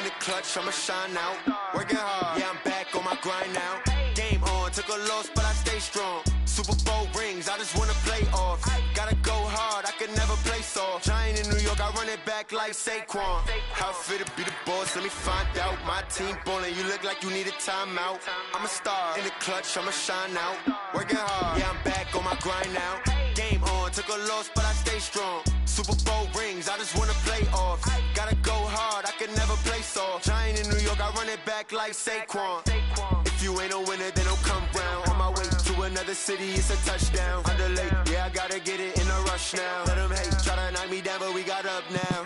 the clutch, I'ma shine out. Working hard, yeah, I'm back on my grind now. Game on, took a loss, but I stay strong. Super Bowl rings, I just wanna play off. Gotta go hard, I can never play soft. Giant in New York, I run it back like Saquon. How fit to be the boss, let me find out. My team ballin', you look like you need a timeout. I'm a star, in the clutch, I'ma shine out. Working hard, yeah, I'm back on my grind now. Game on, took a loss, but I stay strong. Super Bowl rings, I just wanna play off. Gotta go hard, I can never play soft. Giant in New York, I run it back like Saquon. If you ain't a winner, then don't come round. On my way to another city, it's a touchdown. Underlay, yeah, I gotta get it in a rush now. Let them hate, try to knock me down, but we got up now.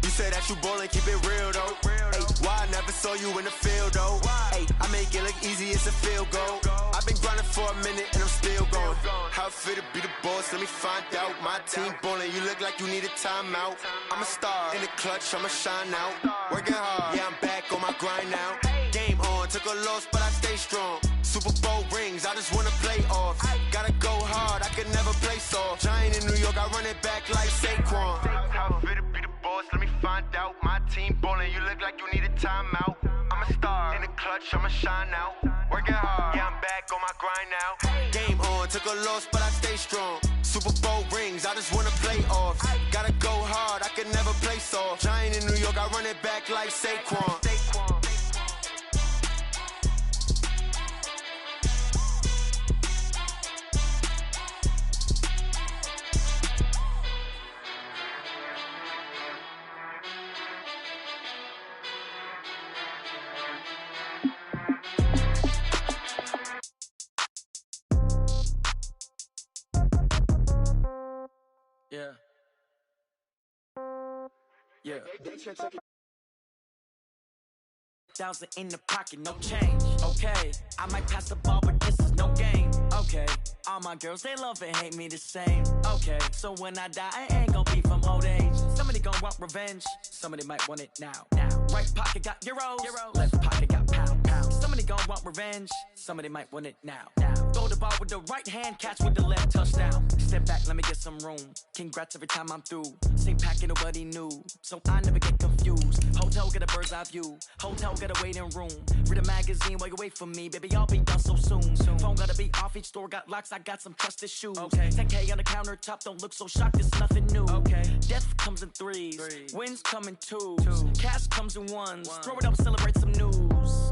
You say that you ballin', keep it real though. Hey, why I never saw you in the field though? Hey, I make it look easy, it's a field goal. I've been grinding for a minute and I'm still going. How fit to be the boss, let me find out. My team ballin', you look like you need a timeout. I'm a star, in the clutch, I'ma shine out. Working hard, yeah, I'm back on my grind now. Game on, took a loss, but I stay strong. Super Bowl rings, I just wanna play off. Gotta go hard, I can never play soft. Giant in New York, I run it back like Saquon. How fit to be the boss, let me find out. My team ballin', you look like you need a timeout. I'm a star, in the clutch, I'ma shine out. Working hard, yeah, I'm back on my grind now. Game on, took a loss, but I stay strong. Super Bowl rings, I just wanna play off. Gotta go hard, I can never play soft. Giant in New York, I run it back like Saquon. Yeah. Yeah. 1,000 in the pocket, no change. Okay, I might pass the ball, but this is no game. Okay, all my girls, they love and hate me the same. Okay, so when I die, I ain't gon' be from old age. Somebody gon' want revenge, somebody might want it now. Right pocket got euros, left pocket got pound. Somebody gon' want revenge, somebody might want it now. Throw the ball with the right hand, catch with the left, touchdown. Step back, let me get some room. Congrats every time I'm through. Same packet, nobody knew, so I never get confused. Hotel get a bird's eye view, hotel get a waiting room. Read a magazine while you wait for me, baby, I'll be done so soon. Phone gotta be off, each store got locks, I got some trusted shoes. 10K on the countertop, don't look so shocked, it's nothing new. Death comes in threes, wins come in twos, cash comes in ones. Throw it up, celebrate some news.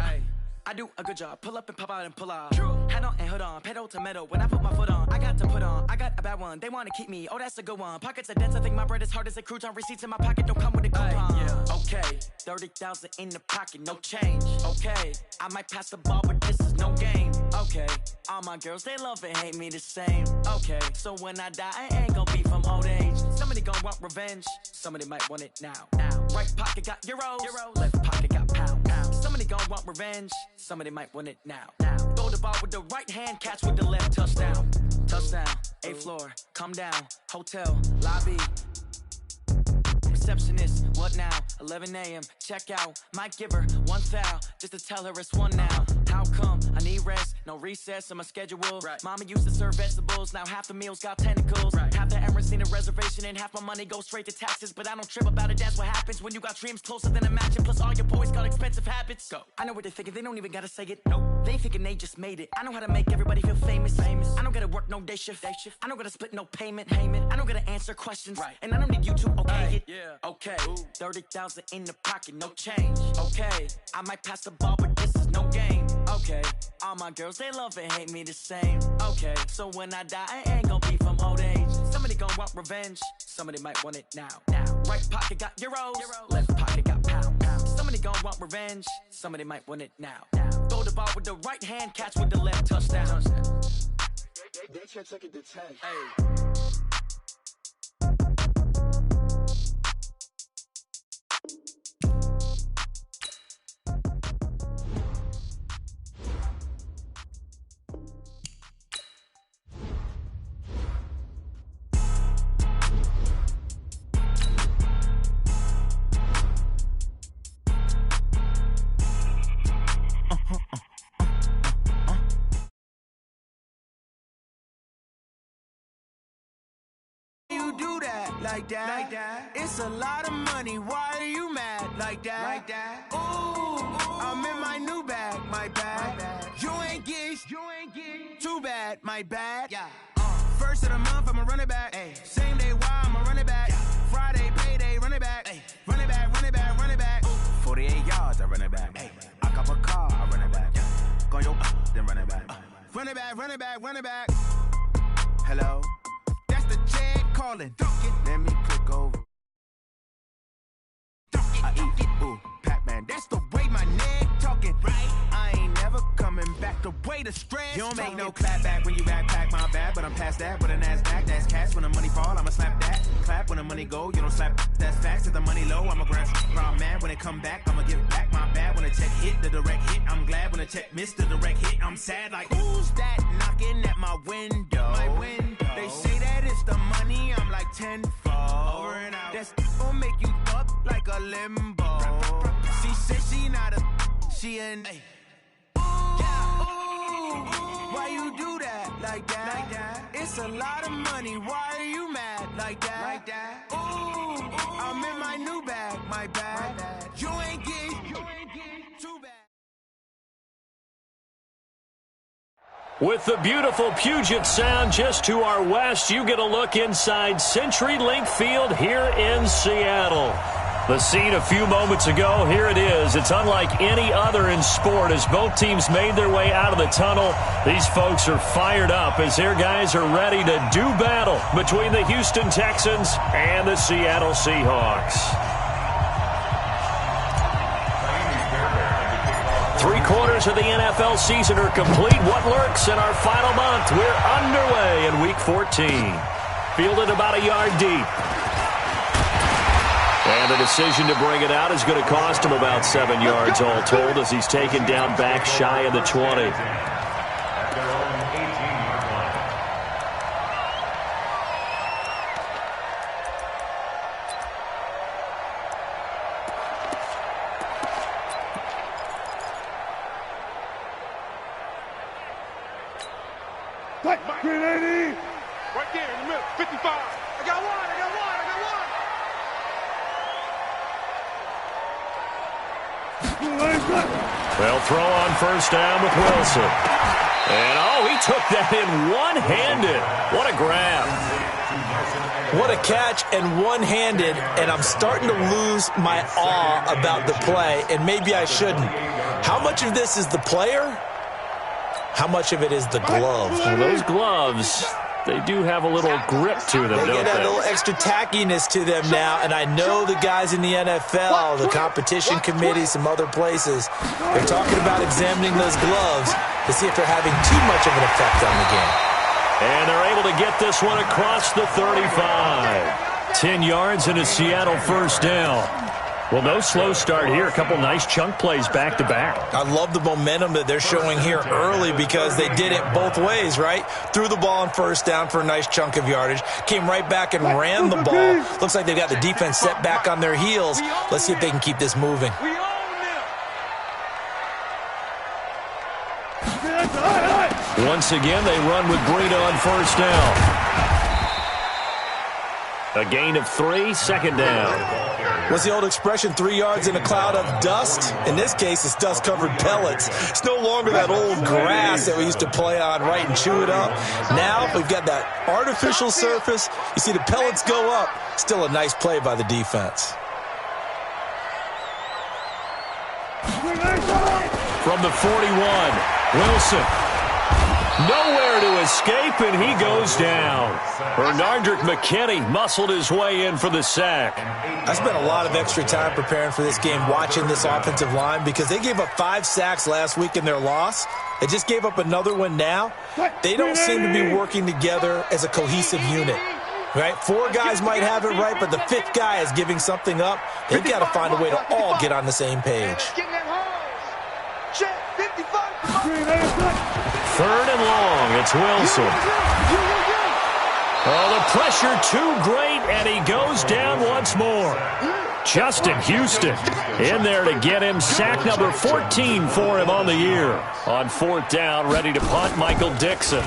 I do a good job, pull up and pop out and pull out. Head on and hood on, pedal to metal. When I put my foot on, I got to put on. I got a bad one, they wanna keep me, oh that's a good one. Pockets are dense, I think my bread is hard as a crouton. Receipts in my pocket don't come with a coupon. Okay, 30,000 in the pocket, no change. Okay, I might pass the ball, but this is no game. Okay, all my girls, they love and hate me the same. Okay, so when I die, I ain't gon' be from old age. Somebody gon' want revenge, somebody might want it now. Right pocket got euros, left pocket got pound. Somebody gon' want revenge, somebody might want it now. Throw the ball with the right hand, catch with the left, touchdown. Touchdown, 8th floor, come down, hotel, lobby. Receptionist, what now? 11 a.m., check out. Might give her one foul, just to tell her it's one now. How come? I need rest, no recess in my schedule. Mama used to serve vegetables, now half the meals got tentacles. Half the Emirates need a reservation and half my money goes straight to taxes. But I don't trip about it, that's what happens when you got dreams closer than a mansion. Plus all your boys got expensive habits. Go. I know what they're thinking, they don't even gotta say it. Nope. They thinking they just made it. I know how to make everybody feel famous. I don't gotta work no day shift. I don't gotta split no payment. I don't gotta answer questions. And I don't need you to okay it. Okay, 30,000 in the pocket, no change. Okay, I might pass the ball, but this is no game. Okay, all my girls, they love and hate me the same. Okay, so when I die, I ain't gon' be from old age. Somebody gon' want revenge, somebody might want it now. Right pocket got euros, left pocket got pound. Somebody gon' want revenge, somebody might want it now. Throw the ball with the right hand, catch with the left, touchdown. They can't take it to 10. Like that. It's a lot of money, why are you mad? like that. Ooh, I'm in my new bag, my bad. You ain't get too bad, my bad. Yeah. First of the month, I'ma run it back. Ay. Same day, why I'ma run it back. Yeah. Friday, payday, run it back. Ay. Run it back, run it back, run it back. 48 yards, I run it back. Ay. I cop a car, I run it back. Yeah. Go yo, then run it back. Run it back, run it back, run it back. Hello, that's the Chad calling. Let me click over. I eat, ooh, Pac-Man, that's the way my neck talking. Right, I ain't never coming back. The way the stress. You don't make no clap back when you backpack, my bad. But I'm past that with a NASDAQ. That's cash when the money fall, I'ma slap that. Clap when the money go, you don't slap. That's facts. If the money low, I'ma grab. Man, when it come back, I'ma give back my bad. When the check hit, the direct hit. I'm glad when the check missed the direct hit. I'm sad like who's that knocking at my window? My window. They say that it's the money. I'm like tenfold. Over and out. That's gonna make you up like a limbo. She said she not a, she an. Why you do that like that? It's a lot of money. Why are you mad like that? Ooh, I'm in my new bag, my bad. You ain't getting too bad. With the beautiful Puget Sound just to our west, you get a look inside CenturyLink Field here in Seattle. The scene a few moments ago, here it is. It's unlike any other in sport as both teams made their way out of the tunnel. These folks are fired up as their guys are ready to do battle between the Houston Texans and the Seattle Seahawks. 3/4 of the NFL season are complete. What lurks in our final month? We're underway in Week 14. Fielded about a yard deep. And the decision to bring it out is going to cost him about 7 yards all told as he's taken down back shy of the 20. Right there in the middle, 55. I got one. They'll throw on first down with Wilson. And, he took that in one-handed. What a grab. What a catch and one-handed, and I'm starting to lose my awe about the play, and maybe I shouldn't. How much of this is the player? How much of it is the glove? Well, those gloves, they do have a little grip to them, don't they? They get a little extra tackiness to them now, and I know the guys in the NFL, the competition committee, some other places, they're talking about examining those gloves to see if they're having too much of an effect on the game. And they're able to get this one across the 35. 10 yards and a Seattle first down. Well, no slow start here. A couple nice chunk plays back-to-back. I love the momentum that they're showing here early because they did it both ways, right? Threw the ball on first down for a nice chunk of yardage. Came right back and ran the ball. Looks like they've got the defense set back on their heels. Let's see if they can keep this moving. Once again, they run with Breida on first down. A gain of 3, second down. What's the old expression, 3 yards in a cloud of dust? In this case, it's dust-covered pellets. It's no longer that old grass that we used to play on, right, and chew it up. Now we've got that artificial surface. You see the pellets go up. Still a nice play by the defense. From the 41, Wilson. Nowhere to escape, and he goes down. Bernardrick McKinney muscled his way in for the sack. I spent a lot of extra time preparing for this game, watching this offensive line, because they gave up 5 sacks last week in their loss. They just gave up another one now. They don't seem to be working together as a cohesive unit. Right? 4 guys might have it right, but the 5th guy is giving something up. They've got to find a way to all get on the same page. Third and long, it's Wilson. Oh, the pressure too great, and he goes down once more. Justin Houston in there to get him. Sack number 14 for him on the year. On 4th down, ready to punt, Michael Dixon.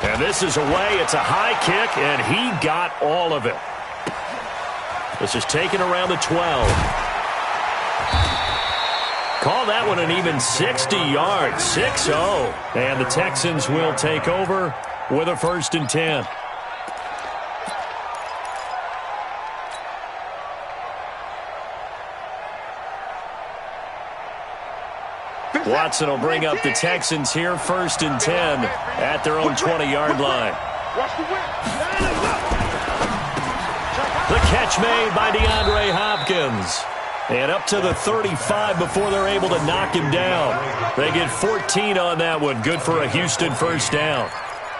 And this is away. It's a high kick, and he got all of it. This is taken around the 12. Call that one an even 60 yards, 6-0. And the Texans will take over with a 1st and 10. Watson will bring up the Texans here, 1st and 10 at their own 20-yard line. The catch made by DeAndre Hopkins. And up to the 35 before they're able to knock him down. They get 14 on that one. Good for a Houston 1st down.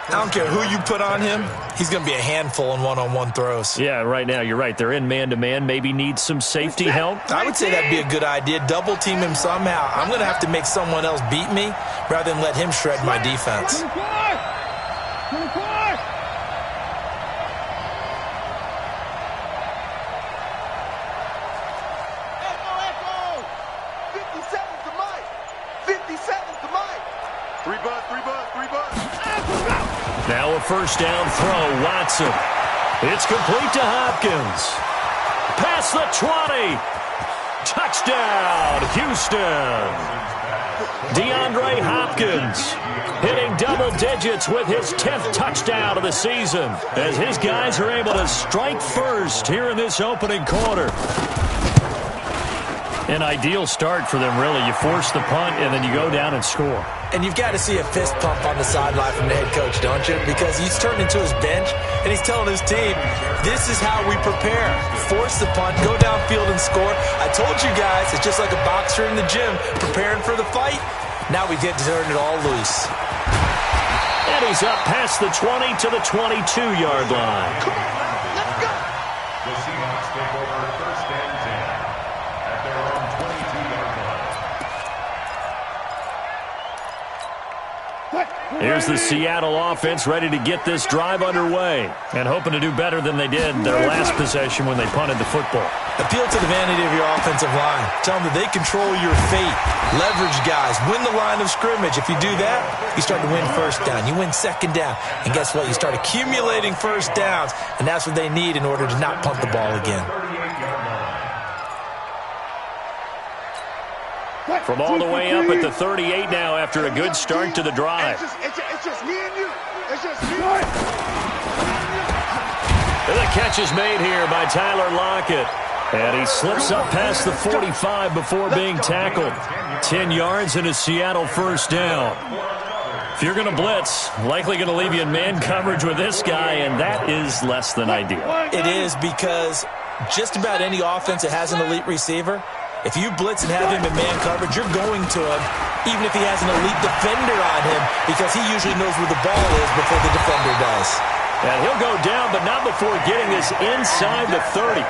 I don't care who you put on him. He's going to be a handful in one-on-one throws. Yeah, right now you're right. They're in man-to-man. Maybe need some safety help. I would say that'd be a good idea. Double team him somehow. I'm going to have to make someone else beat me rather than let him shred my defense. Now a 1st down throw, Watson. It's complete to Hopkins. Past the 20. Touchdown, Houston. DeAndre Hopkins hitting double digits with his 10th touchdown of the season as his guys are able to strike first here in this opening quarter. An ideal start for them, really. You force the punt, and then you go down and score. And you've got to see a fist pump on the sideline from the head coach, don't you? Because he's turned into his bench, and he's telling his team, this is how we prepare. Force the punt, go downfield and score. I told you guys, it's just like a boxer in the gym preparing for the fight. Now we get to turn it all loose. And he's up past the 20 to the 22-yard line. Come on, let's go. The Seahawks take over 1st and 10 at their own 22-yard line. Here's the Seattle offense ready to get this drive underway and hoping to do better than they did their last possession when they punted the football. Appeal to the vanity of your offensive line. Tell them that they control your fate. Leverage guys. Win the line of scrimmage. If you do that, you start to win 1st down. You win 2nd down. And guess what? You start accumulating 1st downs, and that's what they need in order to not punt the ball again. From all the way up at the 38 now after a good start to the drive. It's just me and you. It's just me and you. And the catch is made here by Tyler Lockett. And he slips up past the 45 before being tackled. 10 yards and a Seattle 1st down. If you're going to blitz, likely going to leave you in man coverage with this guy, and that is less than ideal. It is, because just about any offense that has an elite receiver, if you blitz and have him in man coverage, you're going to him, even if he has an elite defender on him, because he usually knows where the ball is before the defender does. And he'll go down, but not before getting this inside the 30.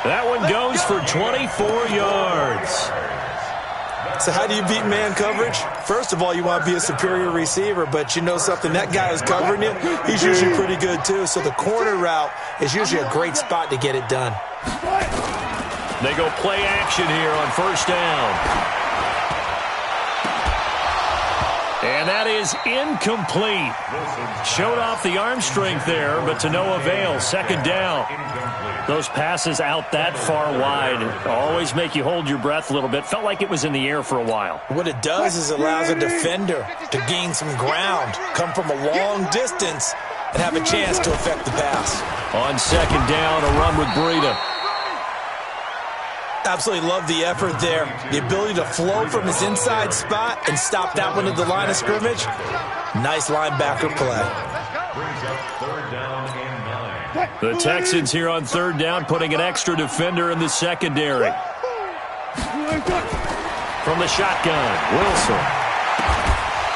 That one goes for 24 yards. So how do you beat man coverage? First of all, you want to be a superior receiver, but you know something, that guy who's covering you, he's usually pretty good too. So the corner route is usually a great spot to get it done. They go play action here on 1st down. And that is incomplete. Showed off the arm strength there, but to no avail. 2nd down. Those passes out that far wide always make you hold your breath a little bit. Felt like it was in the air for a while. What it does is it allows a defender to gain some ground, come from a long distance, and have a chance to affect the pass. On 2nd down, a run with Breida. Absolutely love the effort there. The ability to flow from his inside spot and stop that one at the line of scrimmage. Nice linebacker play. The Texans here on 3rd down, putting an extra defender in the secondary. From the shotgun, Wilson.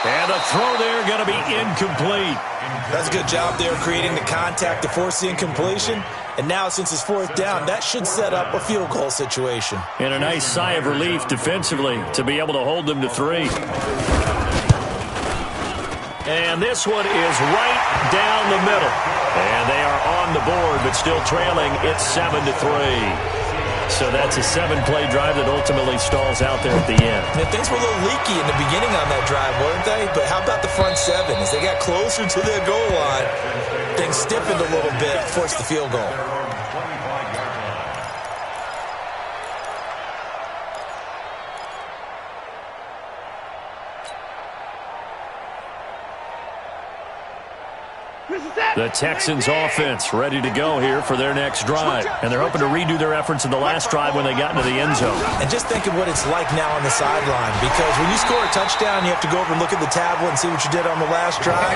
And the throw there going to be incomplete. That's a good job there creating the contact to force the incompletion. And now, since it's 4th down, that should set up a field goal situation. And a nice sigh of relief defensively to be able to hold them to 3. And this one is right down the middle. And they are on the board, but still trailing. It's 7-3. So that's a 7-play drive that ultimately stalls out there at the end. And things were a little leaky in the beginning on that drive, weren't they? But how about the front 7? As they got closer to their goal line, things stiffened a little bit, forced the field goal. The Texans offense ready to go here for their next drive. And they're hoping to redo their efforts in the last drive when they got into the end zone. And just think of what it's like now on the sideline, because when you score a touchdown, you have to go over and look at the tablet and see what you did on the last drive.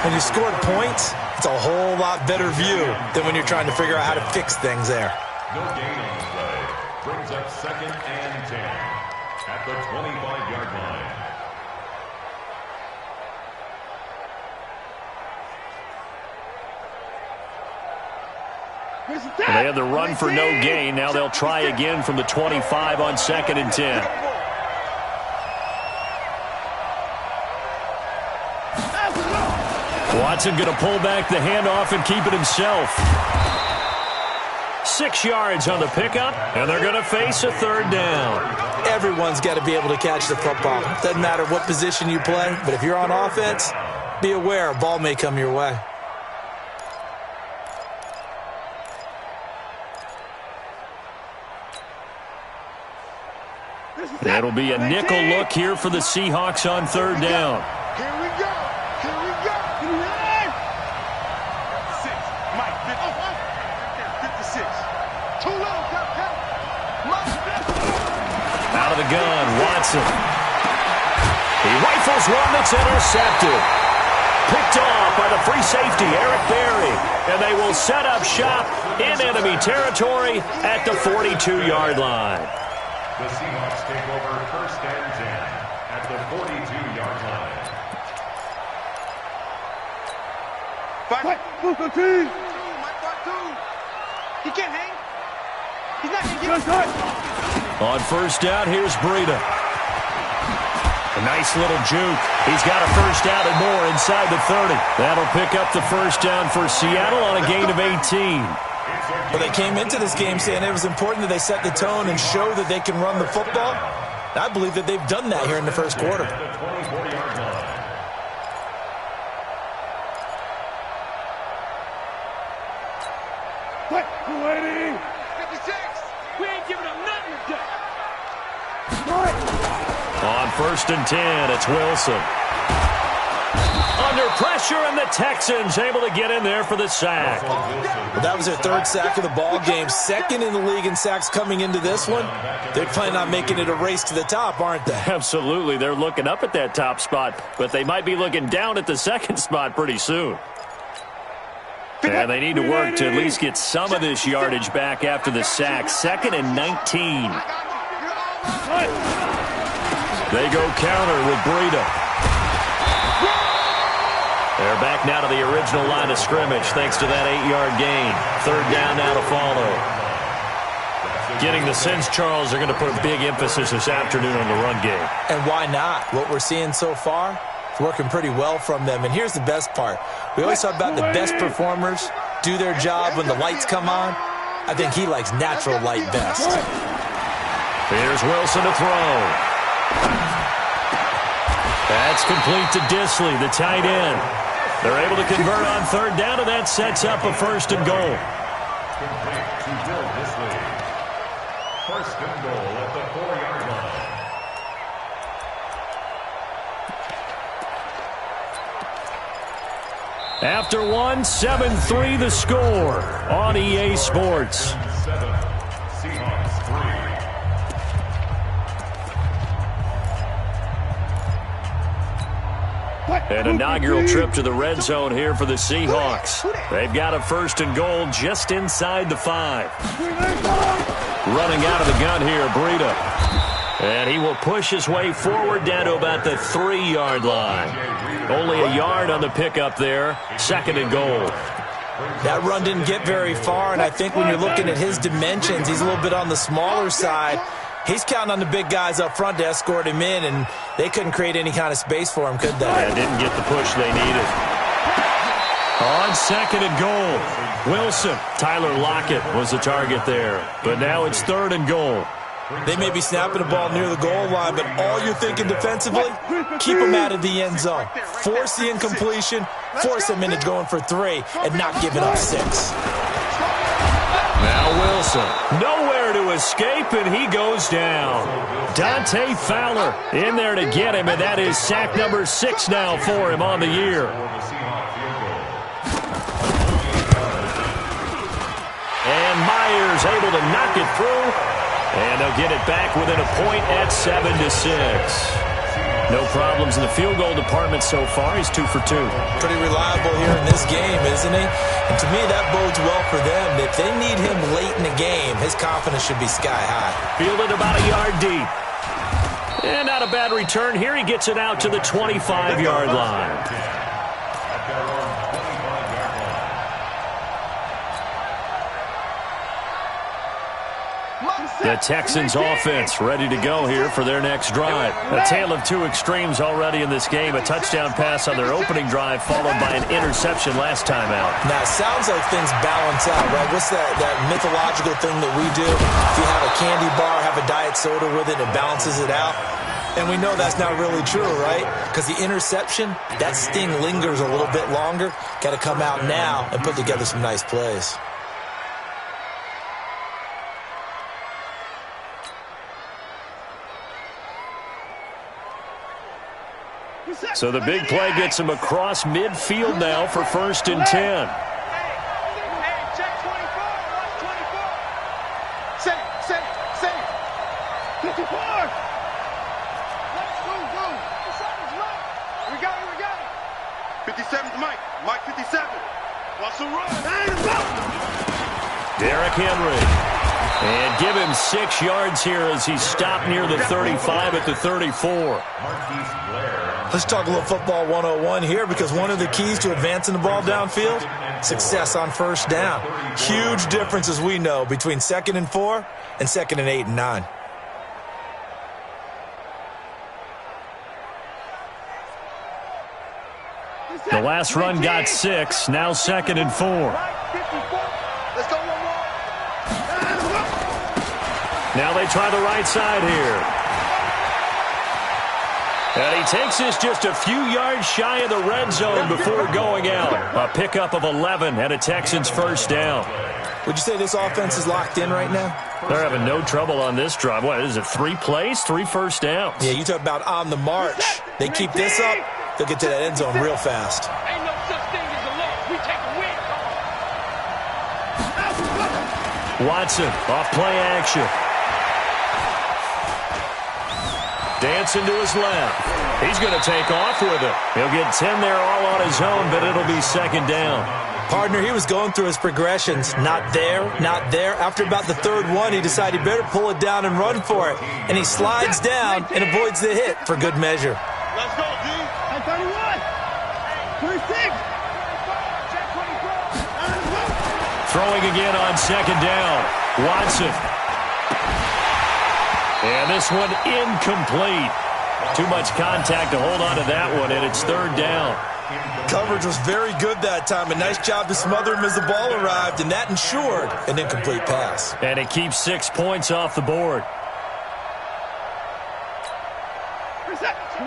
When you scored points, it's a whole lot better view than when you're trying to figure out how to fix things there. No gain on the play. Brings up 2nd and 10 at the 25-yard line. They had the run for no gain. Now they'll try again from the 25 on 2nd and 10. Watson going to pull back the handoff and keep it himself. 6 yards on the pickup, and they're going to face a 3rd down. Everyone's got to be able to catch the football. Doesn't matter what position you play, but if you're on offense, be aware a ball may come your way. It'll be a nickel look here for the Seahawks on 3rd down. Here we go. Here we go. 6. Mike, 56. Too low, Captain. Out of the gun, Watson. He rifles one that's intercepted. Picked off by the free safety, Eric Berry. And they will set up shop in enemy territory at the 42-yard line. The Seahawks take over 1st and 10 at the 42-yard line. Fight. He can't hang. He's not going to get On 1st down, here's Breida. A nice little juke. He's got a 1st down and more inside the 30. That'll pick up the 1st down for Seattle on a gain of 18. Well, they came into this game saying it was important that they set the tone and show that they can run the football. I believe that they've done that here in the 1st quarter. The 24-yard line. waiting. 56. We ain't giving up nothing today. On 1st and 10, it's Wilson. Under pressure, and the Texans able to get in there for the sack. Well, that was their 3rd sack of the ball game. 2nd in the league in sacks coming into this one. They're planning on making it a race to the top, aren't they? Absolutely. They're looking up at that top spot, but they might be looking down at the 2nd spot pretty soon. And they need to work to at least get some of this yardage back after the sack. 2nd and 19. They go counter with Breida. They're back now to the original line of scrimmage thanks to that 8-yard gain. 3rd down now to follow. Getting the sense, Charles, they're going to put a big emphasis this afternoon on the run game. And why not? What we're seeing so far is working pretty well from them. And here's the best part. We always talk about the best performers do their job when the lights come on. I think he likes natural light best. Here's Wilson to throw. That's complete to Disley, the tight end. They're able to convert on 3rd down, and that sets up a 1st and goal. Complete to Bill Disley. 1st and goal at the 4-yard line. After one, 7-3 the score on EA Sports. 7, Seahawks 3. An inaugural trip to the red zone here for the Seahawks. They've got a 1st and goal just inside the 5. Running out of the gun here, Breida. And he will push his way forward down to about the 3-yard line. Only a yard on the pickup there. 2nd and goal. That run didn't get very far, and I think when you're looking at his dimensions, he's a little bit on the smaller side. He's counting on the big guys up front to escort him in, and they couldn't create any kind of space for him, could they? Yeah, didn't get the push they needed. On 2nd and goal, Wilson. Tyler Lockett was the target there, but now it's 3rd and goal. They may be snapping the ball near the goal line, but all you're thinking defensively, keep them out of the end zone. Force the incompletion, force them into going for 3, and not giving up 6. Now Wilson, nowhere to escape, and he goes down. Dante Fowler in there to get him, and that is sack number 6 now for him on the year. fires, able to knock it through. And they'll get it back within a point at 7-6. No problems in the field goal department so far. He's 2 for 2. Pretty reliable here in this game, isn't he? And to me, that bodes well for them. If they need him late in the game, his confidence should be sky high. Fielded about a yard deep. And not a bad return here. He gets it out to the 25-yard line. The Texans offense ready to go here for their next drive. A tale of two extremes already in this game. A touchdown pass on their opening drive followed by an interception last time out. Now, it sounds like things balance out, right? What's that mythological thing that we do? If you have a candy bar, have a diet soda with it, it balances it out. And we know that's not really true, right? Because the interception, that sting lingers a little bit longer. Got to come out now and put together some nice plays. So the big play gets him across midfield now for 1st and 10. Hey, check 24. Watch 24. Say. 54. Let's go. 57's right. We got it. 57's Mike 57. Watch the run. Derrick Henry. And give him 6 yards here as he's stopped near the 35 at the 34. Let's talk a little football 101 here, because one of the keys to advancing the ball downfield, success on first down. Huge difference, as we know, between 2nd and 4 and 2nd and 8 and 9. The last run got 6, now 2nd and 4. Let's go one more. Now they try the right side here. And he takes this just a few yards shy of the red zone before going out. A pickup of 11 and a Texans first down. Would you say this offense is locked in right now? They're having no trouble on this drive. What is it, 3 plays, 3 first downs? Yeah, you talk about on the march. They keep this up, they'll get to that end zone real fast. Ain't no such thing as a loss. We take a win. Watson, off play action. Dancing to his left. He's going to take off with it. He'll get 10 there all on his own, but it'll be 2nd down. Partner, he was going through his progressions. Not there. After about the 3rd one, he decided he better pull it down and run for it. And he slides down and avoids the hit for good measure. Let's go, D. 31. 26. Throwing again on 2nd down. Watson. And this one incomplete. Too much contact to hold on to that one, and it's 3rd down. Coverage was very good that time. A nice job to smother him as the ball arrived, and that ensured an incomplete pass. And it keeps 6 points off the board.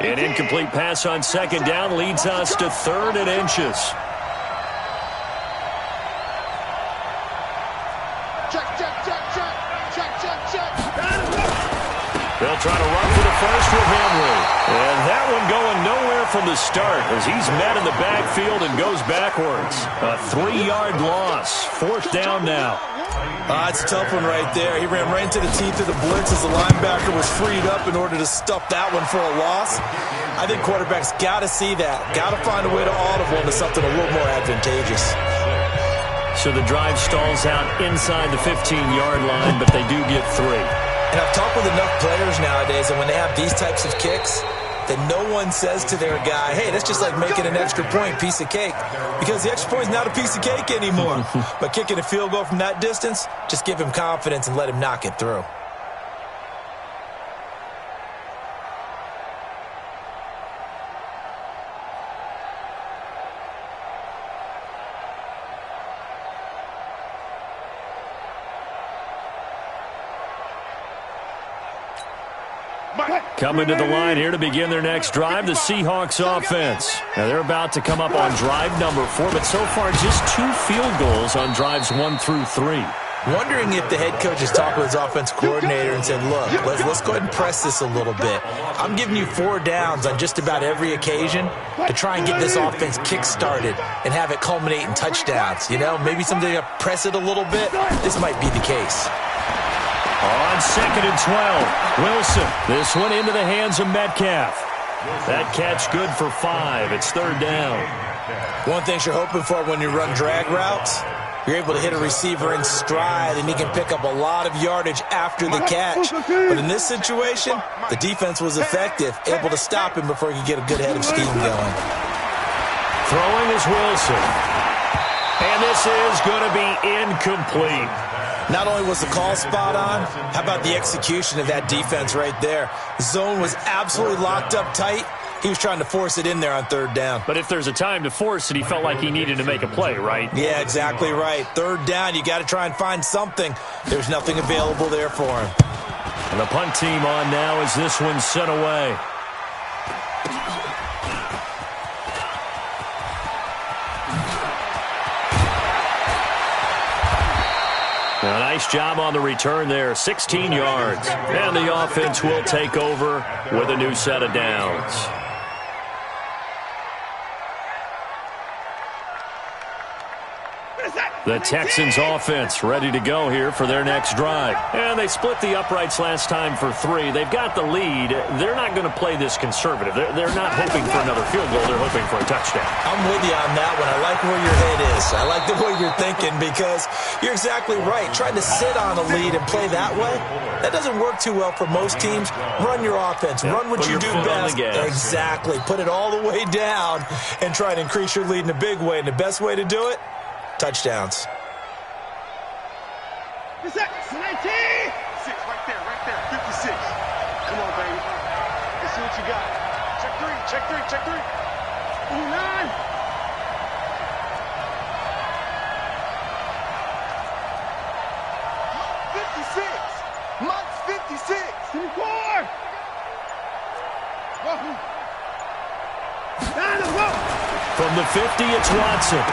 An incomplete pass on 2nd down leads us to 3rd and inches. They'll try to run for the first with Henry. And that one going nowhere from the start as he's met in the backfield and goes backwards. A 3-yard loss. 4th down now. It's a tough one right there. He ran right into the teeth of the blitz as the linebacker was freed up in order to stuff that one for a loss. I think quarterbacks got to see that. Got to find a way to audible into something a little more advantageous. So the drive stalls out inside the 15-yard line, but they do get 3. And I've talked with enough players nowadays, and when they have these types of kicks, that no one says to their guy, hey, that's just like making an extra point, piece of cake. Because the extra point is not a piece of cake anymore. But kicking a field goal from that distance, just give him confidence and let him knock it through. Coming to the line here to begin their next drive, the Seahawks offense. Now they're about to come up on drive number 4, but so far just 2 field goals on drives 1 through 3. Wondering if the head coach has talked with his offense coordinator and said, look, let's go ahead and press this a little bit. I'm giving you 4 downs on just about every occasion to try and get this offense kick-started and have it culminate in touchdowns. You know, maybe someday to press it a little bit. This might be the case. On 2nd and 12, Wilson. This one into the hands of Metcalf. That catch good for 5. It's 3rd down. One thing you're hoping for when you run drag routes, you're able to hit a receiver in stride, and he can pick up a lot of yardage after the catch. But in this situation, the defense was effective, able to stop him before he could get a good head of steam going. Throwing is Wilson. And this is going to be incomplete. Not only was the call spot on, how about the execution of that defense right there? The zone was absolutely locked up tight. He was trying to force it in there on 3rd down. But if there's a time to force it, he felt like he needed to make a play, right? Yeah, exactly right. 3rd down, you got to try and find something. There's nothing available there for him. And the punt team on now as this one's sent away. A nice job on the return there, 16 yards. And the offense will take over with a new set of downs. The Texans offense ready to go here for their next drive. And they split the uprights last time for 3. They've got the lead. They're not going to play this conservative. They're not hoping for another field goal. They're hoping for a touchdown. I'm with you on that one. I like where your head is. I like the way you're thinking because you're exactly right. Trying to sit on a lead and play that way, that doesn't work too well for most teams. Run your offense. Run what you do best. Exactly. Put it all the way down and try to increase your lead in a big way. And the best way to do it, touchdowns. 19! 6, right there, 56. Come on, baby. Let's see what you got. Check 3. 29. 56. Monk's 56. 24. From the 50, it's Watson.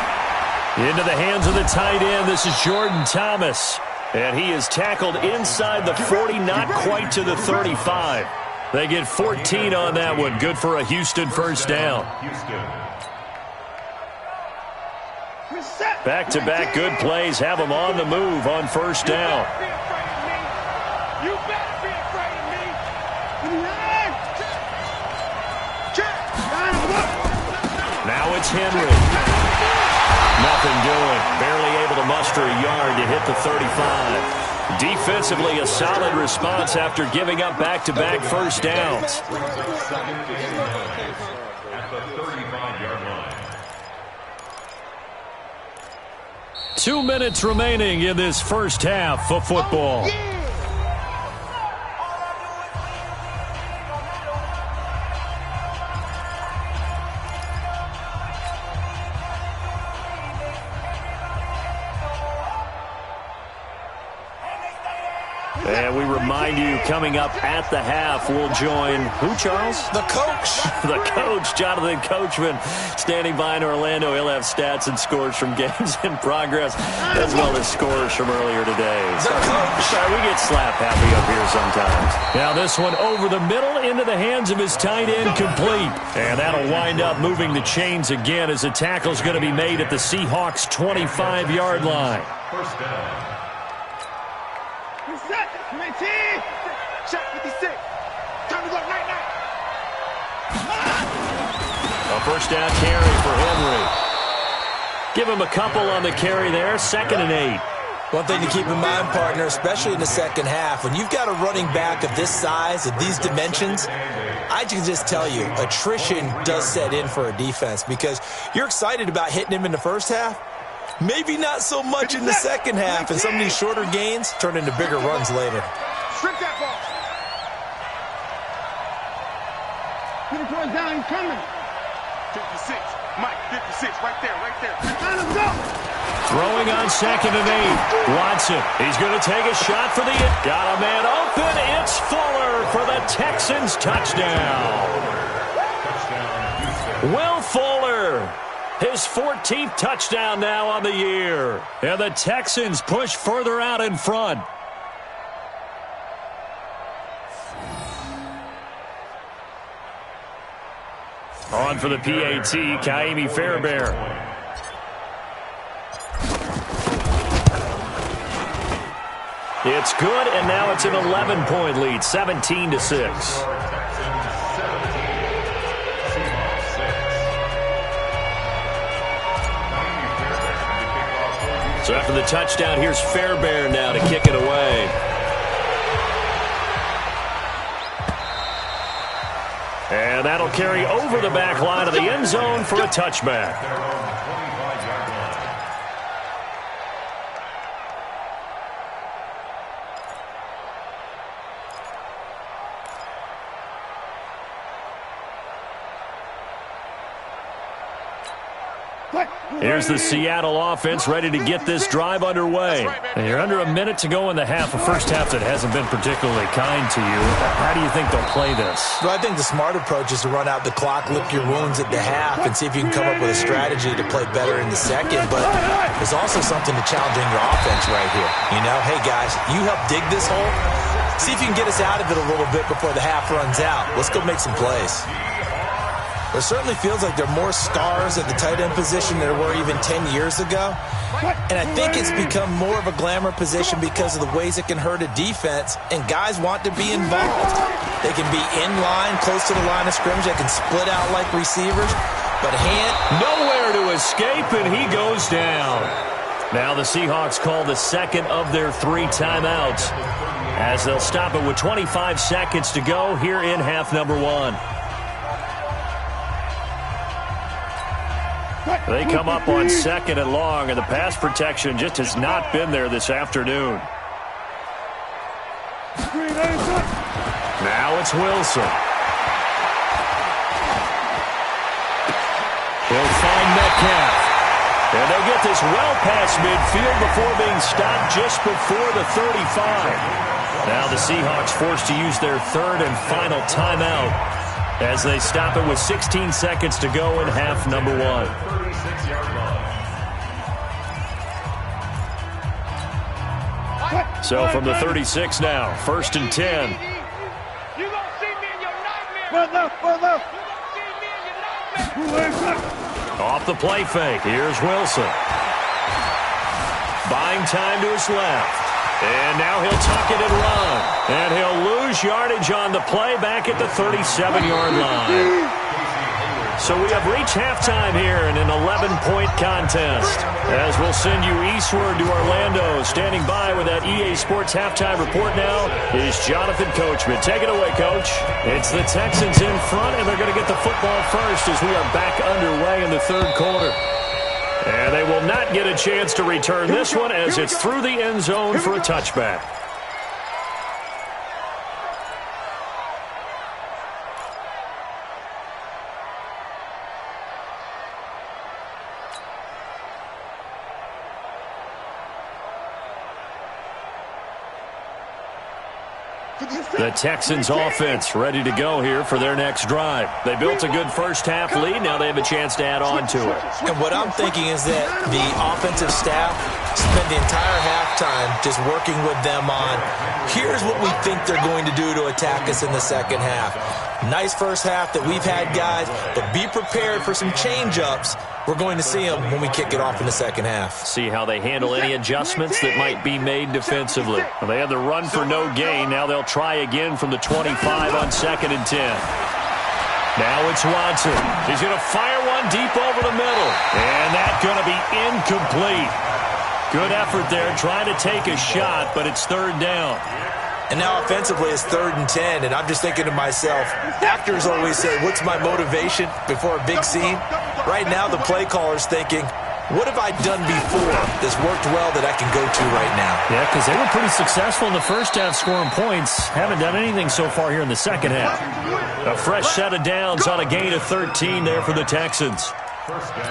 Into the hands of the tight end. This is Jordan Thomas. And he is tackled inside the 40, not quite to the 35. They get 14 on that one. Good for a Houston first down. Back-to-back good plays have them on the move on first down. You better be afraid of me. Now it's Henry. Nothing doing. Barely able to muster a yard to hit the 35. Defensively, a solid response after giving up back-to-back first downs. At the 35-yard line. 2 minutes remaining in this first half of football. And we remind you, coming up at the half, we'll join who, Charles? The coach. The coach, Jonathan Coachman, standing by in Orlando. He'll have stats and scores from games in progress, as well as scores from earlier today. The coach. Sorry, we get slap happy up here sometimes. Now this one over the middle into the hands of his tight end, complete. And that'll wind up moving the chains again as the tackle's going to be made at the Seahawks' 25-yard line. First down. Check 56. Time to go right now. A first down carry for Henry. Give him a couple on the carry there. 2nd and 8. One thing to keep in mind, partner, especially in the second half, when you've got a running back of this size, of these dimensions, I can just tell you, attrition does set in for a defense because you're excited about hitting him in the first half. Maybe not so much in the second half, and some of these shorter gains turn into bigger runs later. Strip that ball. Get it down, he's coming. 56. Mike, 56, right there. Let's go. Throwing on 2nd and 8. Watson, he's going to take a shot for the... Got a man open. It's Fuller for the Texans touchdown. Will Fuller His 14th touchdown now on the year. And the Texans push further out in front. On for the PAT, Kaimi Fairbairn. It's good, and now it's an 11-point lead, 17-6. So after the touchdown, here's Fairbairn now to kick it away. And that'll carry over the back line of the end zone for a touchback. Here's the Seattle offense ready to get this drive underway. And you're under a minute to go in the half, a first half that hasn't been particularly kind to you. How do you think they'll play this? Well, I think the smart approach is to run out the clock, lick your wounds at the half, and see if you can come up with a strategy to play better in the second. But there's also something to challenging your offense right here. You know, hey, guys, you help dig this hole. See if you can get us out of it a little bit before the half runs out. Let's go make some plays. It certainly feels like there are more stars at the tight end position than there were even 10 years ago. And I think it's become more of a glamour position because of the ways it can hurt a defense, and guys want to be involved. They can be in line, close to the line of scrimmage. They can split out like receivers. But nowhere to escape, and he goes down. Now the Seahawks call the second of their 3 timeouts as they'll stop it with 25 seconds to go here in half number 1. They come up on second and long, and the pass protection just has not been there this afternoon. Now it's Wilson. He'll find Metcalf. And they'll get this well past midfield before being stopped just before the 35. Now the Seahawks forced to use their third and final timeout as they stop it with 16 seconds to go in half number 1. So from the 36 now, 1st and 10. Off the play fake, here's Wilson. Buying time to his left. And now he'll tuck it and run. And he'll lose yardage on the play back at the 37-yard line. So we have reached halftime here in an 11-point contest. As we'll send you eastward to Orlando. Standing by with that EA Sports halftime report now is Jonathan Coachman. Take it away, Coach. It's the Texans in front, and they're going to get the football first as we are back underway in the third quarter. And they will not get a chance to return this one as it's through the end zone for a touchback. The Texans offense ready to go here for their next drive. They built a good first half lead. Now they have a chance to add on to it. And what I'm thinking is that the offensive staff spent the entire halftime just working with them on, here's what we think they're going to do to attack us in the second half. Nice first half that we've had, guys, but be prepared for some change-ups. We're going to see them when we kick it off in the second half. See how they handle any adjustments that might be made defensively. Well, they had the run for no gain. Now they'll try again from the 25 on 2nd and 10. Now it's Watson. He's going to fire one deep over the middle. And that's going to be incomplete. Good effort there trying to take a shot, but it's 3rd down. And now offensively it's 3rd and 10, and I'm just thinking to myself, actors always say, what's my motivation before a big scene? Right now the play caller's thinking, what have I done before that's worked well that I can go to right now? Yeah, because they were pretty successful in the first half scoring points. Haven't done anything so far here in the second half. A fresh set of downs on a gain of 13 there for the Texans.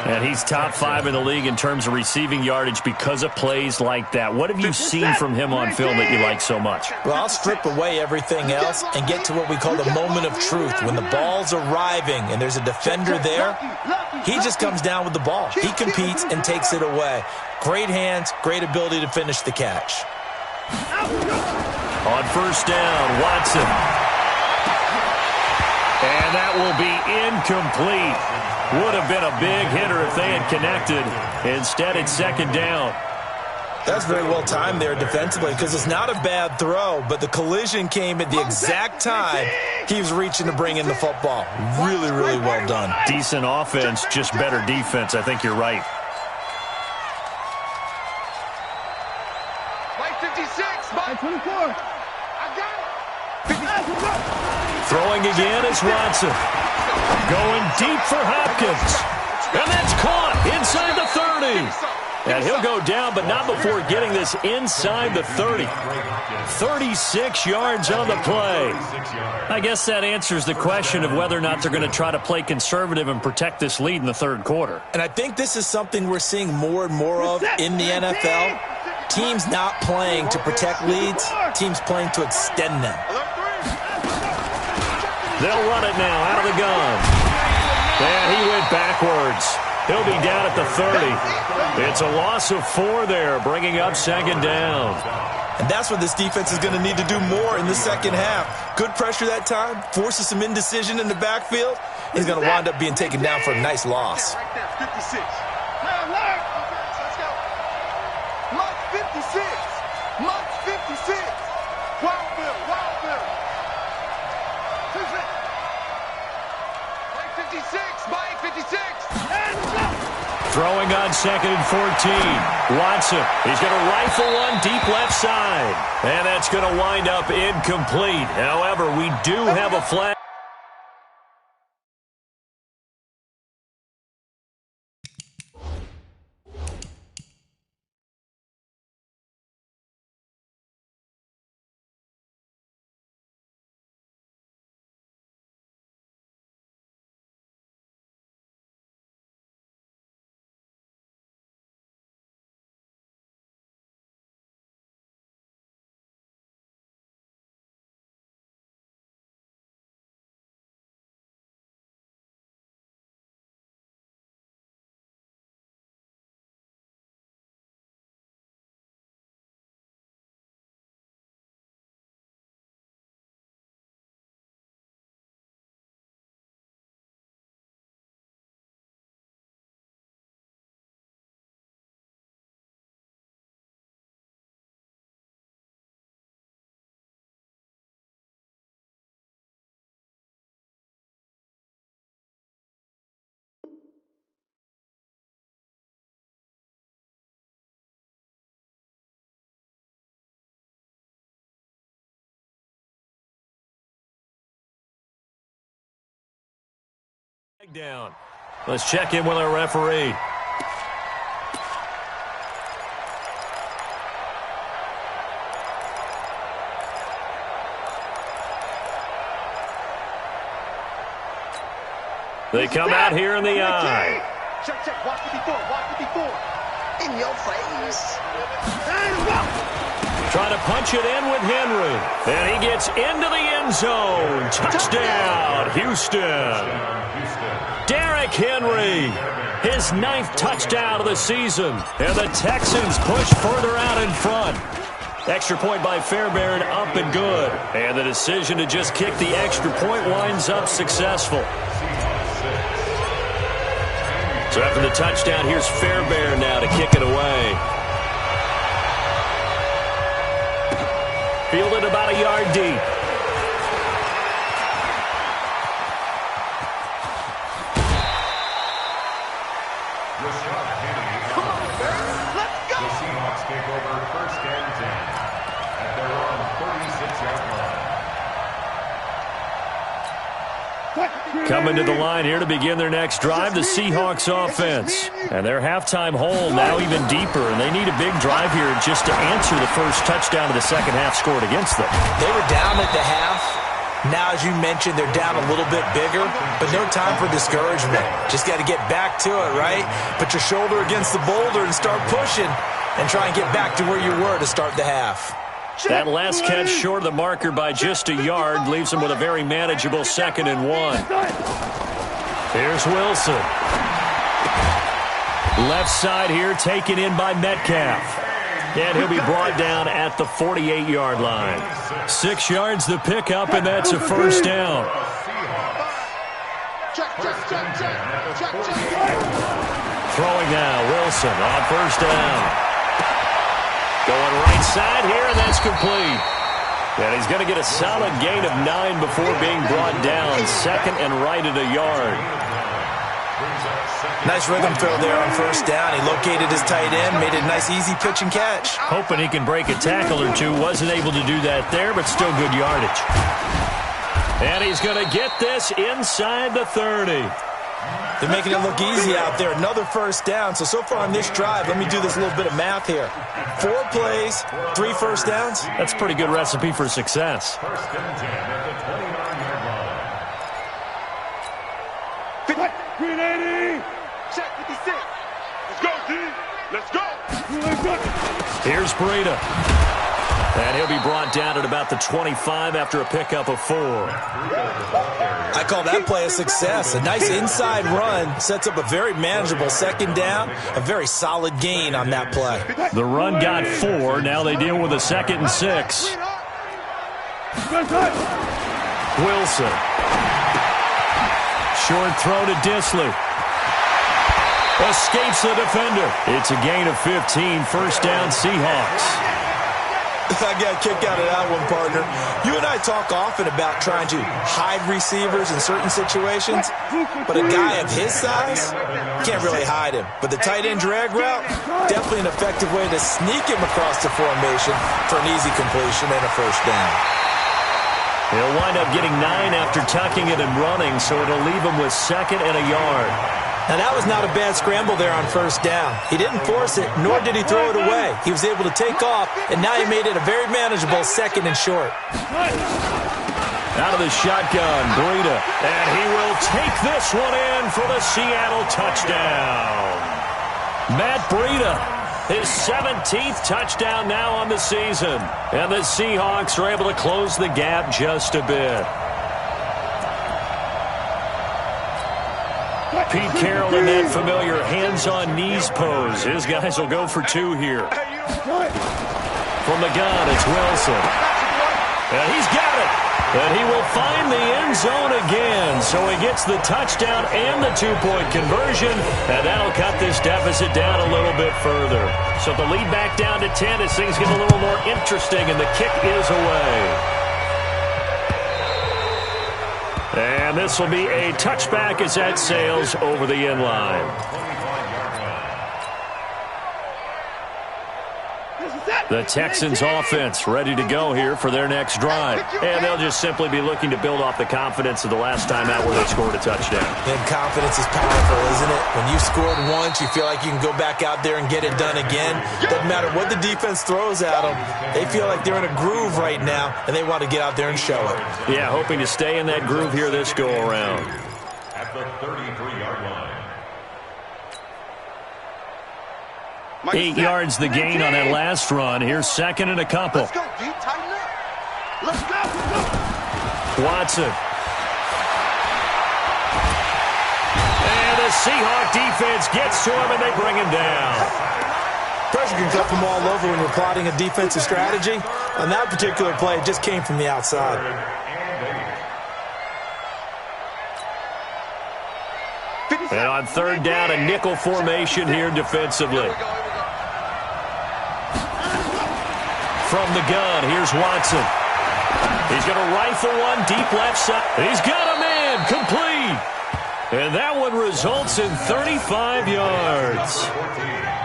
And he's top 5 in the league in terms of receiving yardage because of plays like that. What have you seen from him on film that you like so much? Well, I'll strip away everything else and get to what we call the moment of truth. When the ball's arriving and there's a defender there, he just comes down with the ball. He competes and takes it away. Great hands, great ability to finish the catch. On first down, Watson. And that will be incomplete. Would have been a big hitter if they had connected. Instead, it's second down. That's very well timed there defensively because it's not a bad throw, but the collision came at the exact time he was reaching to bring in the football. Really, really well done. Decent offense, just better defense. I think you're right. White 56, Mike 24. I got it. Throwing again is Watson. Going deep for Hopkins. And that's caught inside the 30. And he'll go down, but not before getting this inside the 30. 36 yards on the play. I guess that answers the question of whether or not they're going to try to play conservative and protect this lead in the third quarter. And I think this is something we're seeing more and more of in the NFL. Teams not playing to protect leads, teams playing to extend them. They'll run it now out of the gun. And he went backwards. He'll be down at the 30. It's a loss of 4 there, bringing up second down. And that's what this defense is going to need to do more in the second half. Good pressure that time, forces some indecision in the backfield. He's going to wind up being taken down for a nice loss. Right there, 56. Let's go. Mark 56. Mark 56. Wild Bill. Mike 56. Mike 56. Throwing on second and 14. Watson, he's going to rifle one deep left side. And that's going to wind up incomplete. However, we do have a flag. Down. Let's check in with our referee. They come out here in the eye. Check. Watch 54. In your face. Trying to punch it in with Henry. And he gets into the end zone. Touchdown, Houston. Derrick Henry, his 9th touchdown of the season. And the Texans push further out in front. Extra point by Fairbairn, up and good. And the decision to just kick the extra point winds up successful. So after the touchdown, here's Fairbairn now to kick it away. Fielded about a yard deep. Come on, Bears. Let's go. The Seahawks take over first and 10 at their own 36-yard line. Coming to the line here to begin their next drive, the Seahawks offense. And their halftime hole now even deeper, and they need a big drive here just to answer the first touchdown of the second half scored against them. They were down at the half. Now, as you mentioned, they're down a little bit bigger, but no time for discouragement. Just got to get back to it, right? Put your shoulder against the boulder and start pushing and try and get back to where you were to start the half. That last catch short of the marker by just a yard leaves him with a very manageable 2nd and 1. Here's Wilson. Left side here taken in by Metcalf. And he'll be brought down at the 48-yard line. 6 yards the pickup, and that's a first down. Throwing now, Wilson on first down. Going right side here, and that's complete. And he's going to get a solid gain of 9 before being brought down. 2nd and right at a yard. Nice rhythm throw there on first down. He located his tight end, made it a nice easy pitch and catch. Hoping he can break a tackle or two. Wasn't able to do that there, but still good yardage. And he's going to get this inside the 30. They're making it look easy out there. Another first down. So far on this drive, let me do this little bit of math here. 4 plays, 3 first downs. That's a pretty good recipe for success. First and 10 at the 29-yard line. Green 80. Check 56. Let's go, D. Let's go. Here's Breida. And he'll be brought down at about the 25 after a pickup of 4. I call that play a success. A nice inside run sets up a very manageable 2nd down. A very solid gain on that play. The run got 4. Now they deal with a 2nd and 6. Wilson. Short throw to Disley. Escapes the defender. It's a gain of 15. First down, Seahawks. I got a kick out of that one, partner. You and I talk often about trying to hide receivers in certain situations, but a guy of his size can't really hide him. But the tight end drag route, definitely an effective way to sneak him across the formation for an easy completion and a first down. He'll wind up getting 9 after tucking it and running, so it'll leave him with 2nd and a yard. Now, that was not a bad scramble there on first down. He didn't force it, nor did he throw it away. He was able to take off, and now he made it a very manageable 2nd and short. Out of the shotgun, Breida, and he will take this one in for the Seattle touchdown. Matt Breida, his 17th touchdown now on the season, and the Seahawks are able to close the gap just a bit. Pete Carroll in that familiar hands-on-knees pose. His guys will go for 2 here. From the gun, it's Wilson. And he's got it. And he will find the end zone again. So he gets the touchdown and the 2-point conversion. And that'll cut this deficit down a little bit further. So the lead back down to 10 as things get a little more interesting. And the kick is away. And this will be a touchback as that sails over the end line. The Texans offense ready to go here for their next drive. And they'll just simply be looking to build off the confidence of the last time out where they scored a touchdown. And confidence is powerful, isn't it? When you've scored once, you feel like you can go back out there and get it done again. Doesn't matter what the defense throws at them. They feel like they're in a groove right now, and they want to get out there and show it. Yeah, hoping to stay in that groove here this go-around. At the 33-yard line. 8 yards the gain on that last run. Here's 2nd and a couple. Let's go, D. Tighten up. Let's go. Watson. And the Seahawk defense gets to him, and they bring him down. Pressure can come from all over when you're plotting a defensive strategy. On that particular play, it just came from the outside. And on 3rd down, a nickel formation here defensively. From the gun, here's Watson. He's going to rifle one deep left side. He's got a man, complete. And that one results in 35 yards.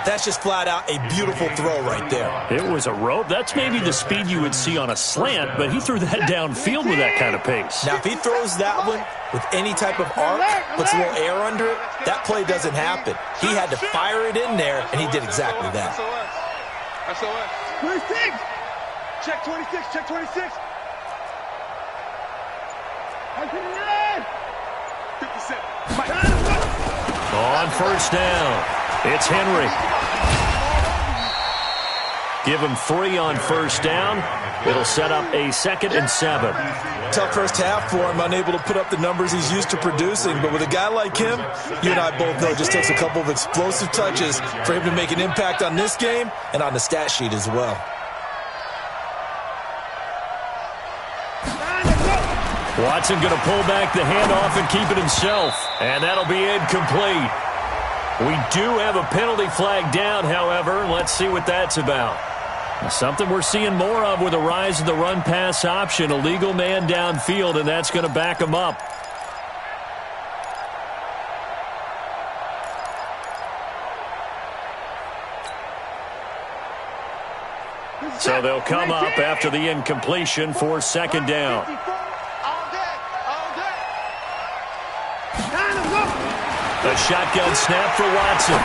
That's just flat out a beautiful throw right there. It was a rope. That's maybe the speed you would see on a slant, but he threw that downfield with that kind of pace. Now, if he throws that one with any type of arc, puts a little air under it, that play doesn't happen. He had to fire it in there, and he did exactly that. SOS. 26. Check 26. Check 26. On first down, it's Henry. Give him 3 on first down. It'll set up a 2nd and 7. Tough first half for him, unable to put up the numbers he's used to producing. But with a guy like him, you and I both know it just takes a couple of explosive touches for him to make an impact on this game and on the stat sheet as well. Watson going to pull back the handoff and keep it himself. And that'll be incomplete. We do have a penalty flag down, however. Let's see what that's about. Something we're seeing more of with the rise of the run-pass option. A legal man downfield, and that's going to back him up. So they'll come up after the incompletion for 2nd down. A shotgun snap for Watson.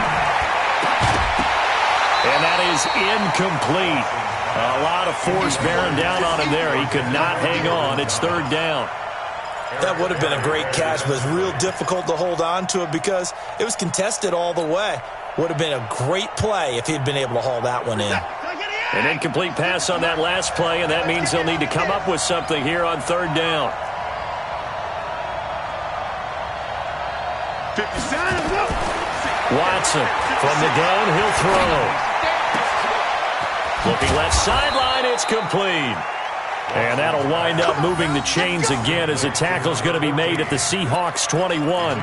And that is incomplete. A lot of force bearing down on him there. He could not hang on. It's 3rd down. That would have been a great catch, but it's real difficult to hold on to it because it was contested all the way. Would have been a great play if he'd been able to haul that one in. An incomplete pass on that last play, and that means they'll need to come up with something here on 3rd down. Watson from the gun, he'll throw. Looking left sideline, it's complete. And that'll wind up moving the chains again as the tackle's going to be made at the Seahawks 21.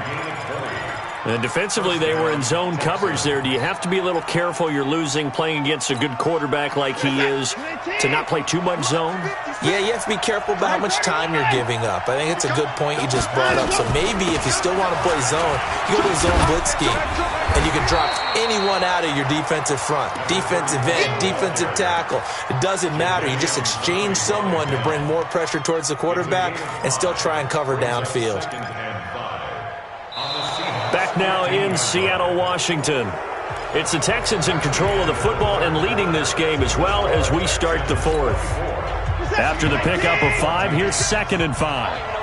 And defensively, they were in zone coverage there. Do you have to be a little careful you're losing playing against a good quarterback like he is to not play too much zone? Yeah, you have to be careful about how much time you're giving up. I think it's a good point you just brought up. So maybe if you still want to play zone, you go to a zone blitz scheme. And you can drop anyone out of your defensive front. Defensive end, defensive tackle. It doesn't matter. You just exchange someone to bring more pressure towards the quarterback and still try and cover downfield. Back now in Seattle, Washington. It's the Texans in control of the football and leading this game as well as we start the 4th. After the pickup of 5, here's 2nd and 5.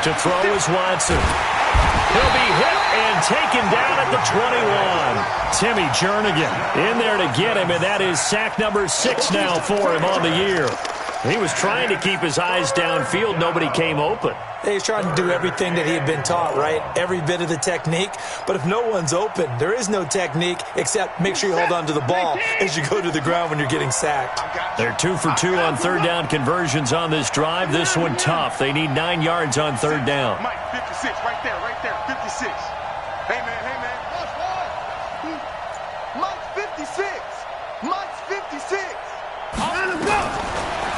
To throw is Watson. He'll be hit and taken down at the 21. Timmy Jernigan in there to get him, and that is sack number 6 now for him on the year. He was trying to keep his eyes downfield. Nobody came open. He's trying to do everything that he had been taught, right? Every bit of the technique. But if no one's open, there is no technique except make sure you hold on to the ball as you go to the ground when you're getting sacked. They're 2 for 2 on 3rd down conversions on this drive. This one tough. They need 9 yards on 3rd down. Mike, 56, right there, 56. Hey, man. Mike's 56. Mike's 56.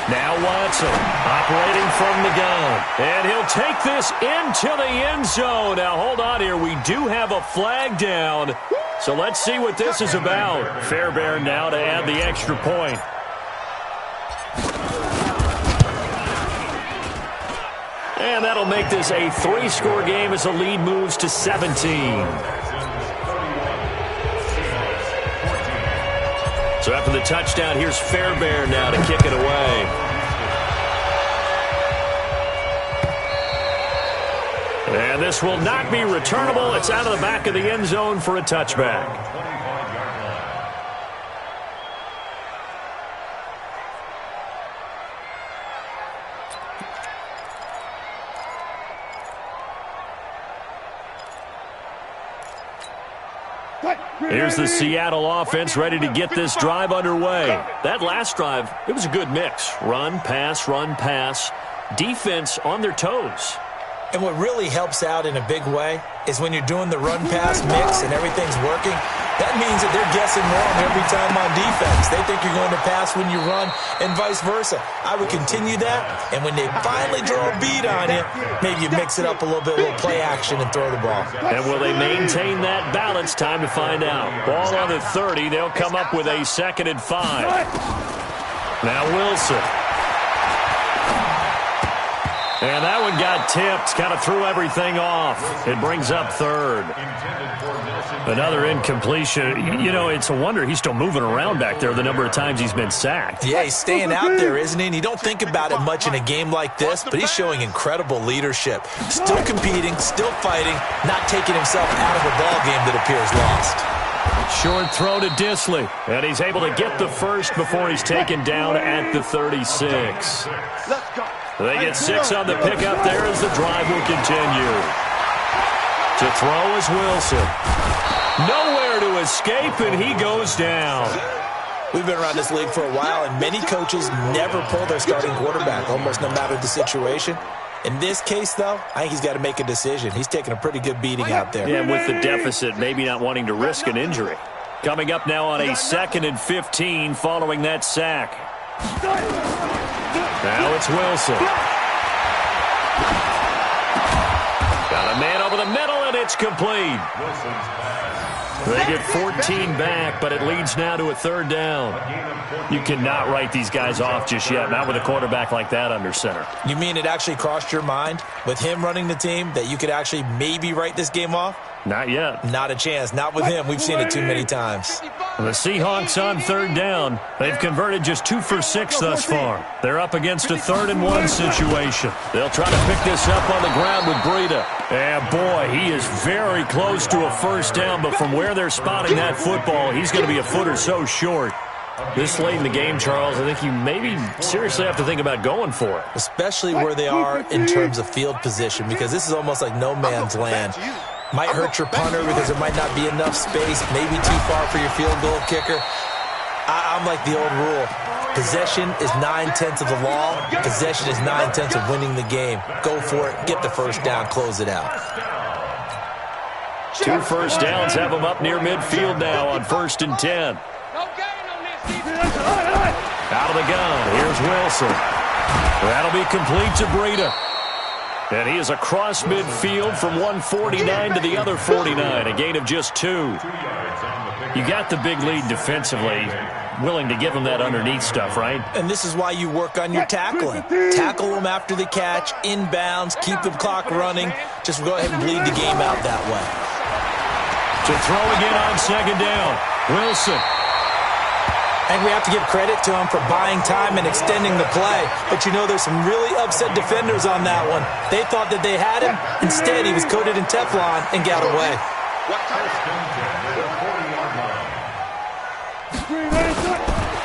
Now Watson operating from the gun. And he'll take this into the end zone. Now hold on here. We do have a flag down. So let's see what this is about. Fairbairn now to add the extra point. And that'll make this a 3-score game as the lead moves to 17. So after the touchdown, here's Fairbairn now to kick it away. And this will not be returnable. It's out of the back of the end zone for a touchback. Here's the Seattle offense ready to get this drive underway. That last drive, it was a good mix. Run, pass, defense on their toes. And what really helps out in a big way is when you're doing the run-pass mix and everything's working, that means that they're guessing wrong every time on defense. They think you're going to pass when you run and vice versa. I would continue that, and when they finally draw a beat on you, maybe you mix it up a little bit, a little play action and throw the ball. And will they maintain that balance? Time to find out. Ball on the 30. They'll come up with a 2nd and 5. Now Wilson. And that one got tipped, kind of threw everything off. It brings up third. Another incompletion. You know, it's a wonder he's still moving around back there the number of times he's been sacked. Yeah, he's staying out there, isn't he? And you don't think about it much in a game like this, but he's showing incredible leadership. Still competing, still fighting, not taking himself out of a ball game that appears lost. Short throw to Disley, and he's able to get the first before he's taken down at the 36. They get 6 on the pickup there as the drive will continue. To throw is Wilson. Nowhere to escape, and he goes down. We've been around this league for a while, and many coaches never pull their starting quarterback, almost no matter the situation. In this case, though, I think he's got to make a decision. He's taking a pretty good beating out there. Yeah, with the deficit, maybe not wanting to risk an injury. Coming up now on a 2nd and 15 following that sack. Now it's Wilson. Got a man over the middle, and it's complete. They get 14 back, but it leads now to a 3rd down. You cannot write these guys off just yet, not with a quarterback like that under center. You mean it actually crossed your mind, with him running the team, that you could actually maybe write this game off? Not yet. Not a chance. Not with him. We've seen it too many times. The Seahawks on 3rd down. They've converted just 2 for 6 thus far. They're up against a 3rd and 1 situation. They'll try to pick this up on the ground with Breida. And boy, he is very close to a 1st down, but from where they're spotting that football, he's going to be a foot or so short. This late in the game, Charles, I think you maybe seriously have to think about going for it. Especially where they are in terms of field position, because this is almost like no man's land. Might hurt your punter because there might not be enough space, maybe too far for your field goal kicker. I'm like the old rule. Possession is 9/10 of the law. Possession is 9/10 of winning the game. Go for it. Get the 1st down. Close it out. 2 1st downs have them up near midfield now on 1st and 10. Out of the gun. Here's Wilson. That'll be complete to Breida. And he is across midfield from 149 to the other 49, a gain of just 2. You got the big lead defensively, willing to give him that underneath stuff, right? And this is why you work on your tackling. Tackle them after the catch, inbounds, keep the clock running. Just go ahead and bleed the game out that way. To throw again on 2nd down, Wilson. I think we have to give credit to him for buying time and extending the play. But you know, there's some really upset defenders on that one. They thought that they had him. Instead, he was coated in Teflon and got away.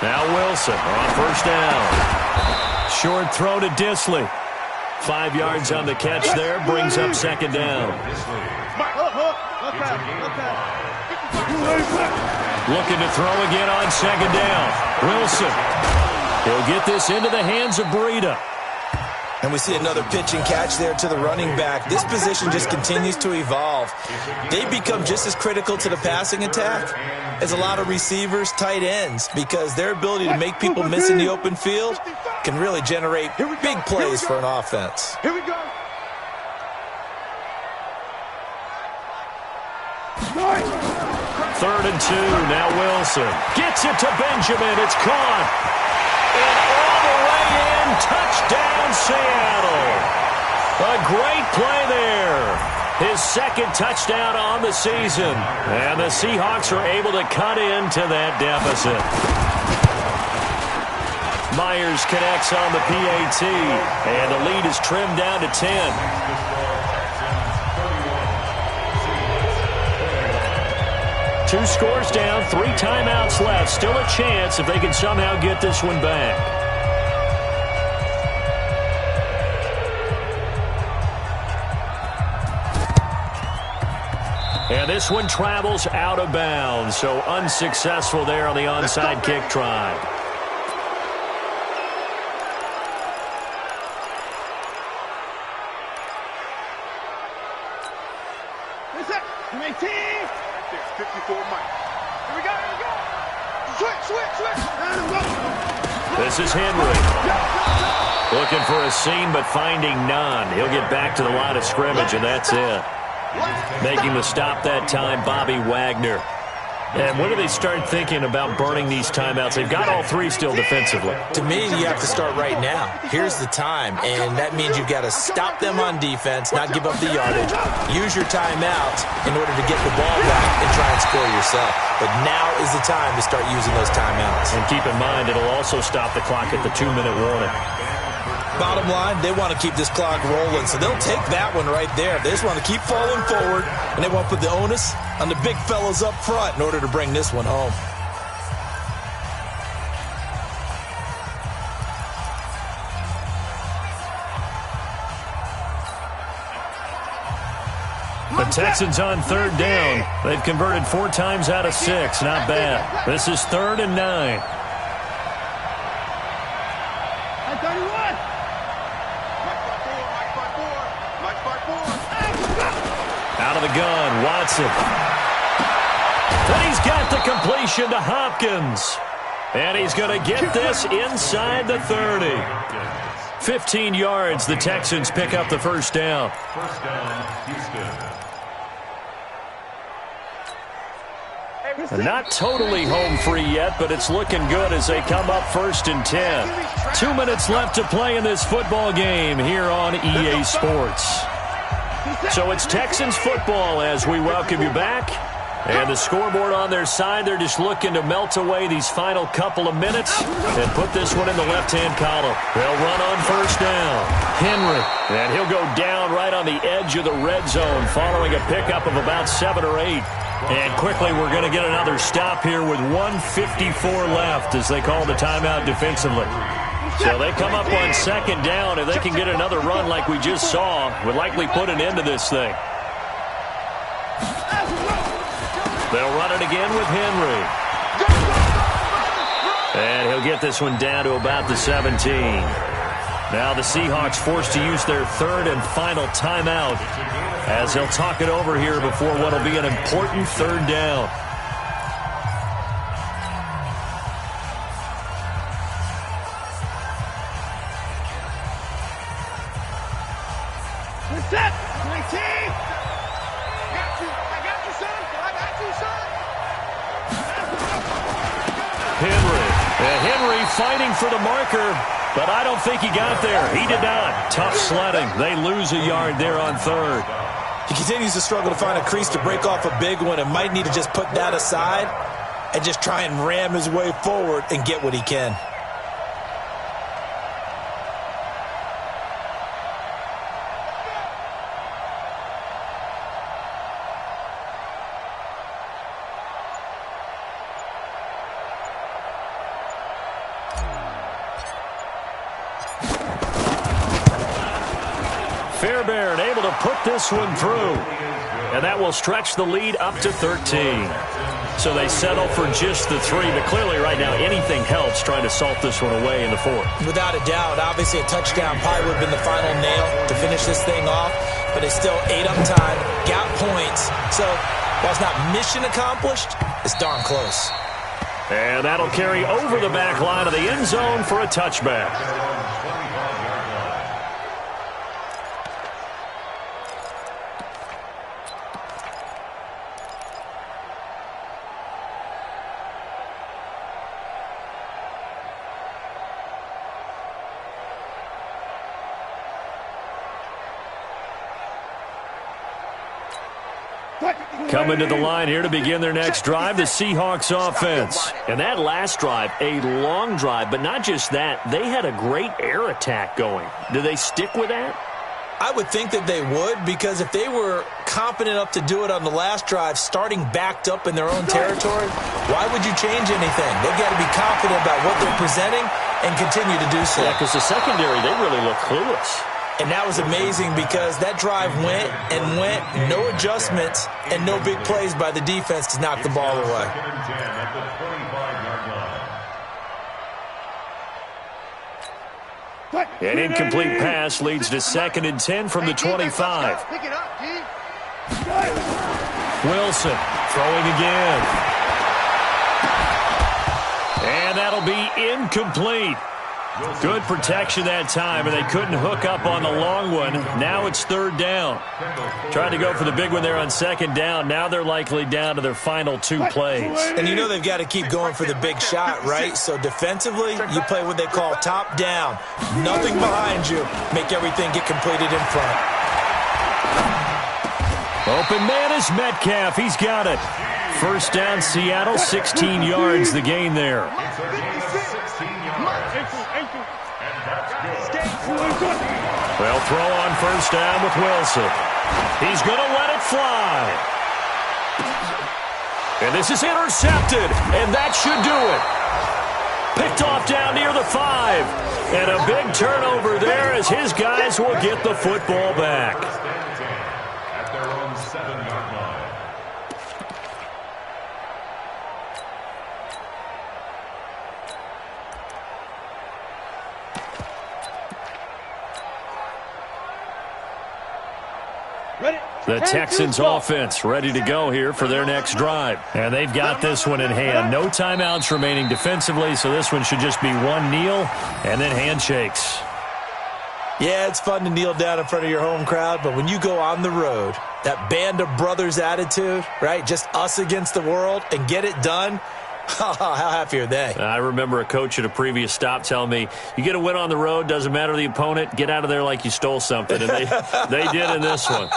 Now Wilson on 1st down. Short throw to Disley. 5 yards on the catch there. Brings up 2nd down. Looking to throw again on 2nd down. Wilson. He'll get this into the hands of Breida. And we see another pitch and catch there to the running back. This position just continues to evolve. They become just as critical to the passing attack as a lot of receivers, tight ends, because their ability to make people miss in the open field can really generate big plays for an offense. Here we go. 3rd and 2. Now Wilson gets it to Benjamin. It's caught. And all the way in. Touchdown, Seattle. A great play there. His 2nd touchdown on the season. And the Seahawks are able to cut into that deficit. Myers connects on the PAT. And the lead is trimmed down to 10. 2 scores down, 3 timeouts left. Still a chance if they can somehow get this one back. And this one travels out of bounds, so unsuccessful there on the onside kick try. This is Henry. Looking for a seam, but finding none. He'll get back to the line of scrimmage, and that's it. Making the stop that time, Bobby Wagner. And when do they start thinking about burning these timeouts? They've got all three still defensively. To me, you have to start right now. Here's the time, and that means you've got to stop them on defense, not give up the yardage, use your timeouts in order to get the ball back and try and score yourself. But now is the time to start using those timeouts. And keep in mind, it'll also stop the clock at the 2-minute warning. Bottom line, they want to keep this clock rolling, so they'll take that one right there. They just want to keep falling forward, and they want to put the onus on the big fellas up front in order to bring this one home. The Texans on 3rd down. They've converted 4 times out of 6. Not bad. This is 3rd and 9. Out of the gun, Watson. Then he's got the completion to Hopkins. And he's going to get this inside the 30. 15 yards, the Texans pick up the first down. First down, Houston. Not totally home free yet, but it's looking good as they come up 1st and 10. 2 minutes left to play in this football game here on EA Sports. So it's Texans football as we welcome you back. And the scoreboard on their side, they're just looking to melt away these final couple of minutes and put this one in the left-hand column. They'll run on 1st down. Henry, and he'll go down right on the edge of the red zone following a pickup of about 7 or 8. And quickly, we're going to get another stop here with 1:54 left as they call the timeout defensively. So they come up on 2nd down. If they can get another run like we just saw, would likely put an end to this thing. They'll run it again with Henry. And he'll get this one down to about the 17. Now the Seahawks forced to use their 3rd and final timeout as they'll talk it over here before what will be an important 3rd down. Set! 19! I got you, son! I got you, son! Henry. Henry fighting for the marker, but I don't think he got there. He did not. Tough sledding. They lose a yard there on 3rd. He continues to struggle to find a crease to break off a big one and might need to just put that aside and just try and ram his way forward and get what he can. Fairbairn able to put this one through. And that will stretch the lead up to 13. So they settle for just the 3. But clearly right now anything helps trying to salt this one away in the 4th. Without a doubt, obviously a touchdown probably would have been the final nail to finish this thing off. But they still ate up time, got points. So while it's not mission accomplished, it's darn close. And that'll carry over the back line of the end zone for a touchback. Coming to the line here to begin their next drive, the Seahawks offense. And that last drive, a long drive, but not just that. They had a great air attack going. Do they stick with that? I would think that they would, because if they were confident enough to do it on the last drive, starting backed up in their own territory, why would you change anything? They've got to be confident about what they're presenting and continue to do so. Yeah, because the secondary, they really look clueless. And that was amazing because that drive went and went, no adjustments, and no big plays by the defense to knock the ball away. An incomplete pass leads to 2nd and 10 from the 25. Wilson throwing again. And that'll be incomplete. Good protection that time, and they couldn't hook up on the long one. Now it's third down. Tried to go for the big one there on second down. Now they're likely down to their final 2 plays. And you know they've got to keep going for the big shot, right? So defensively, you play what they call top down. Nothing behind you. Make everything get completed in front. Open man is Metcalf. He's got it. First down, Seattle, 16 yards the gain there. They'll throw on first down with Wilson. He's going to let it fly. And this is intercepted, and that should do it. Picked off down near the 5. And a big turnover there as his guys will get the football back. At their own 7-yard line. The Texans offense ready to go here for their next drive. And they've got this one in hand. No timeouts remaining defensively, so this one should just be one kneel and then handshakes. Yeah, it's fun to kneel down in front of your home crowd, but when you go on the road, that band of brothers attitude, right, just us against the world, and get it done, how happy are they? I remember a coach at a previous stop telling me, you get a win on the road, doesn't matter the opponent, get out of there like you stole something. And they did in this one.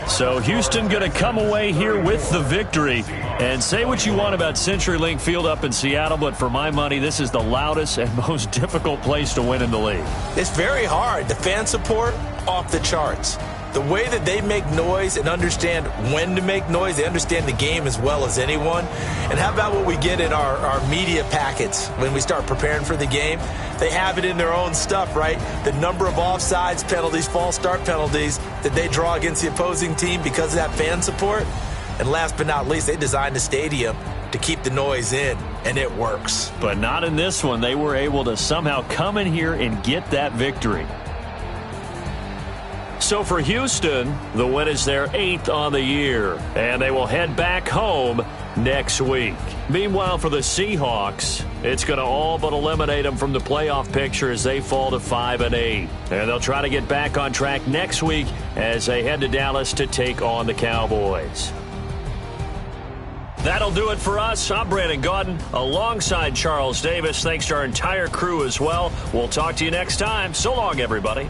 So Houston going to come away here with the victory. And say what you want about CenturyLink Field up in Seattle, but for my money, this is the loudest and most difficult place to win in the league. It's very hard. The fan support, off the charts. The way that they make noise and understand when to make noise, they understand the game as well as anyone. And how about what we get in our media packets when we start preparing for the game? They have it in their own stuff, right? The number of offsides penalties, false start penalties that they draw against the opposing team because of that fan support. And last but not least, they designed the stadium to keep the noise in, and it works. But not in this one. They were able to somehow come in here and get that victory. So for Houston, the win is their 8th on the year, and they will head back home next week. Meanwhile, for the Seahawks, it's going to all but eliminate them from the playoff picture as they fall to 5-8. And they'll try to get back on track next week as they head to Dallas to take on the Cowboys. That'll do it for us. I'm Brandon Gaudin alongside Charles Davis. Thanks to our entire crew as well. We'll talk to you next time. So long, everybody.